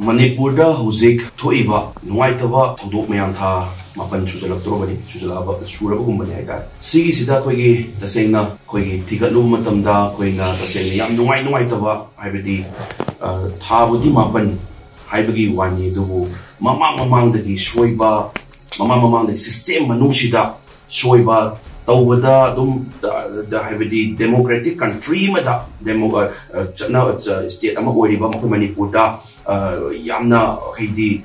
Manipur da huzik thoiba nuaitaba thodok mayam tha mapan chujalaktorobani chujalaba surabagumba haita sigi sida koigi tasengna koigi thigatlu matamda koina tasengna yam nuaitaba haibadi thabudi mapan haibagi wani dubu mamangdagi soiba mamangdagi system manusida soiba tawada dum da haibadi democratic country mada chana state ama oiriba Manipur da yamna haidi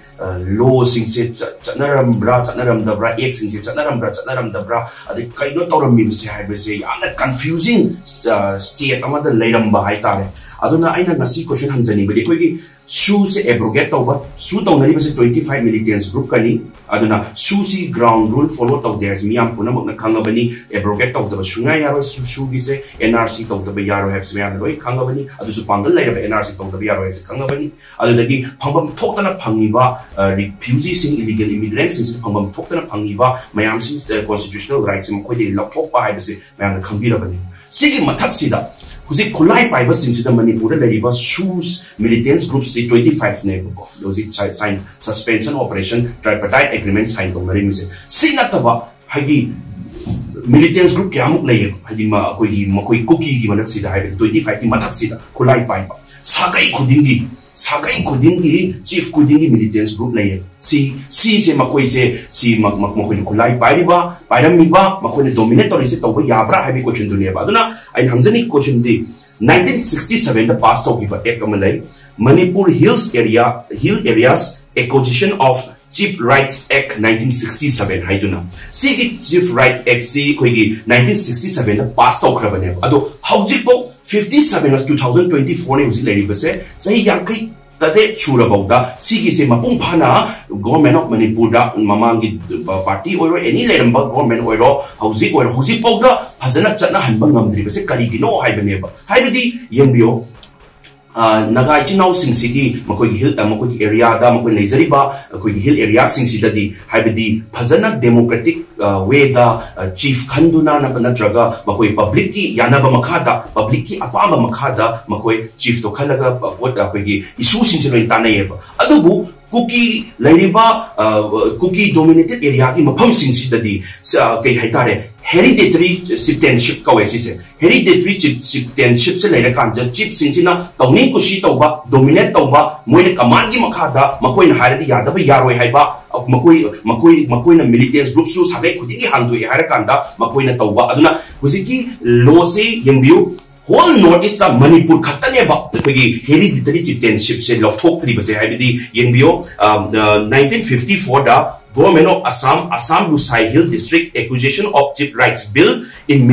law singse chanaramra chanaramdabra ek singse chanaramdabra adi kaino tawrammi se haibase yamna confusing state amada leiramba haitare aduna aina ngasi question hanjani bali koigi su se abrogate tawba su tawnari base 25 militants group kani aduna su si ground rule follow taw there's miyam punamok na khangabani abrogate tawdaba sunga yaro su gi se NRC tawdaba yaro have miyam loi khangabani adu su pangal leiraba NRC tawdaba yaro has khangabani adudagi phangam thoktana phangiba refugees sing illegal immigrants sing phangam thoktana phangiba mayam sing constitutional rights mo khoi lokthokpa haibase mayam khangbirabani sigi mathaksida Kusi kulai pai bas sing Manipur Leiribra shoes militants groups 25 ne ko logic sign suspension operation tripartite agreement sign to mari mise sinataba haidi militants group kyamuk lay haidi ma koi cookie gi manak sida haidi 25 ki mathak sida kulai pai ba sagai khudingi chief khudingi militants group lay si se makoi se si makoi kulai pai ba pairami ba makoi dominatory se to yabra habi question dunia ba duna ai hanjani question di 1967 the passed of act amalai Manipur hill areas acquisition of Chief Rights Act 1967 haiduna si Chief Right Act si koigi 1967 the passed of krabane ado haujipo 57 was 2024 ne usi Leiribra se sahi yankai tade churabauda sigi se mapung phana government of Manipur da mamangi party or any leramba government or hausi powda phajana chana hanba ngamdri base karigino haibane ba haibadi yengbio naga chinau sing sigi makoi hill makoi area da makoi Leiribra koi hill area sing sidadi haibadi phajana democratic way da chief khanduna na Nattraga makoi public ki yanaba makhada public ki apama makhada makoi chief to khalaga what koi issue sing se tanayeba adubu cookie Leiribra cookie dominated area ki mapham sing sidadi kai haitare hereditary chieftainship kawe sise hereditary chieftainship se leira kanja chief singsina tawning kushi tawba dominate tawba moine command gi makhada makoi na haradi yadaba yaroi haiba makoi na militants group su sagai khudigi hangdoi haira kanda makoi na tawba aduna huziki law se yengbiu whole northeast Manipur khatane ba koigi hereditary chieftainship se lokthok tri base haibidi yengbiu 1954 da Government of Assam Lusai Hill District Acquisition of Chief Rights Bill in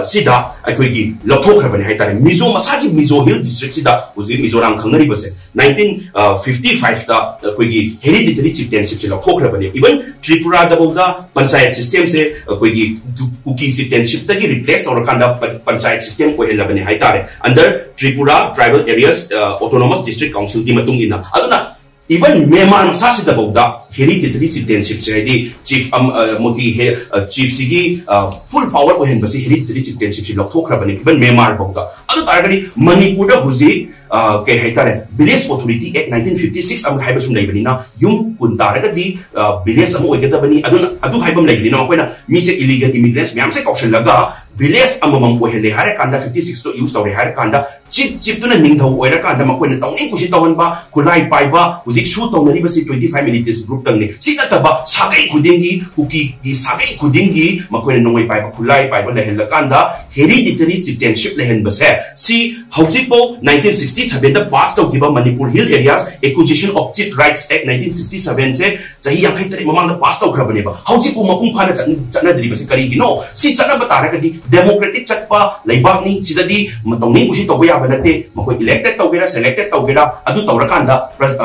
Sida akoigi lokthokrabani haitare Mizo masagi Mizo Hill District Sida uzi Mizoram khangnari base 1955 da akoigi hereditary chieftainship se lokthokrabani even Tripura da boda panchayat system se akoigi cookie chieftainship tagi replace tawrakanda panchayat system ko helabani haitare under Tripura Tribal Areas Autonomous District Council di matungina aduna even Myanmar sasida boda hereditary chieftainship se di chief chief sigi full power ko hen basi hereditary chieftainship se lokthokrabani even Myanmar boda adu targani Manipur da huji ke haitare village authority act 1956 am haibasum leibani na yum kun taraga di village am oigadabani adu haibam leibani na koina mi se illegal immigrants myam se caution laga village amamam ko hele hare kanda 56 to use tawre hare kanda chip tuna ningthau oira kanda makoina tawning kusi tawhanba kulai paiba huzik su tawnari basi 25 militants group tangni sina taba sagai kudingi huki gi sagai kudingi makoina nongoi paiba kulai paiba lehel kanda hereditary chieftainship lehen base si hausipo 1967 the passed of giba Manipur hill areas acquisition of Chief Rights Act 1967 se jahi yankai tare mamang the passed of grabane ba hausipo mapung phana chana dri basi kari gino si chana batara ka di democratic chatpa laibak ni sidadi matongning kusi tawya banate makoi elected tawgera selected tawgera adu tawrakanda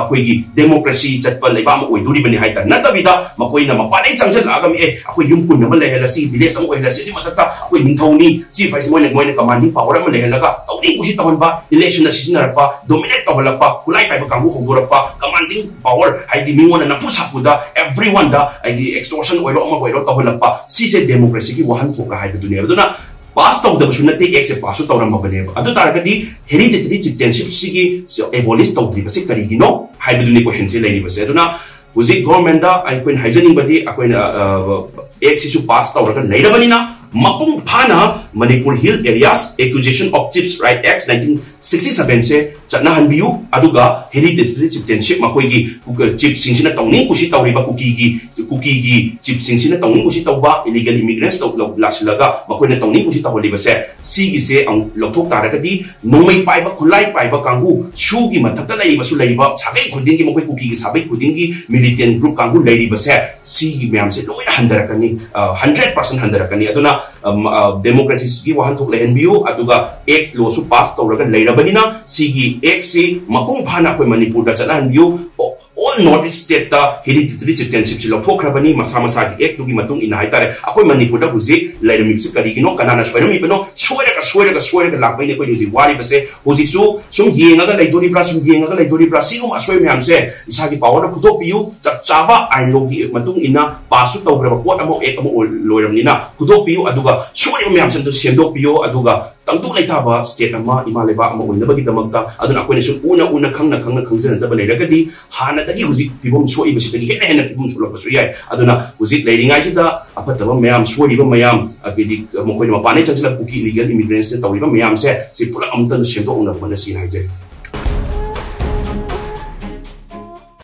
akoi gi democracy chatpa laibak mo oiduri bani haita natabida makoi na mapanai changjal agami akoi yumpun na malehela si village am ohela si matata akoi ningthoni chief vice moine commanding power am lehelaga tawning kusi tawhanba election na sisinarpa dominate tawhalapa kulai paiba kangu khongdorapa commanding power haidi mingona na pusapuda everyone da ai extortion oiro ama oiro tawhalapa si se democracy ki wahan thokra haiba dunia duna pass tawdabsu nate ek se pass tawrambabane adu taragadi hereditary citizenship sigi abolish tawdri base karigino haibiduni question se leiri base aduna huzik government da ai koin haijaning badi akoina ek sisu pass tawraga leirabanina mapung phana Manipur Hill Areas Acquisition of Chips Right Act 1967 se chana hanbiu aduga hereditary citizenship makoigi chip singsina tawning kusi tawriba kuki gi chip singsina tawning kusi tawba illegal immigrants laksilaga makoina tawning kusi tawliba se sigi se ang lothok taragadi nomai paiba khulai paiba kangu shu gi mathakta laiba su laiba sabai khudin gi makoi kuki gi sabai khudin gi militant group kangu laiba se sigi myam se loina handarakani 100% handarakani aduna democracy gi wahan thok lehenbiu aduga ek law su pass tawraga leirabanina sigi ek si mapung phana koi Manipur da chana hanbiu all northeast state da hereditary citizenship silo thokrabani masa masa gi ek dugi matung ina haitare akoi Manipur da huji leirami se karigino kanana soirami peno soiraga lakbai ne koi huji wari base huji su sum yenga ga leidori bra sigum asoi myam se isagi power da khudok piu chaba ain logi matung ina pasu tawgraba pot amo ek amo loiramnina khudok piu aduga soirami myam sen to sendok piu aduga tangtu Leitraba state ama imaleba ama oinabagi damakta aduna akoina su una khangzena da leiragadi hana tagi huji pibom soi basi tagi hena pibom sulak basu yai aduna huji leiringai sida apataba mayam soiriba mayam akidi mokoina mapane chansila kuki illegal immigrants ne tawriba mayam se pula amtan sendo una mana sin haije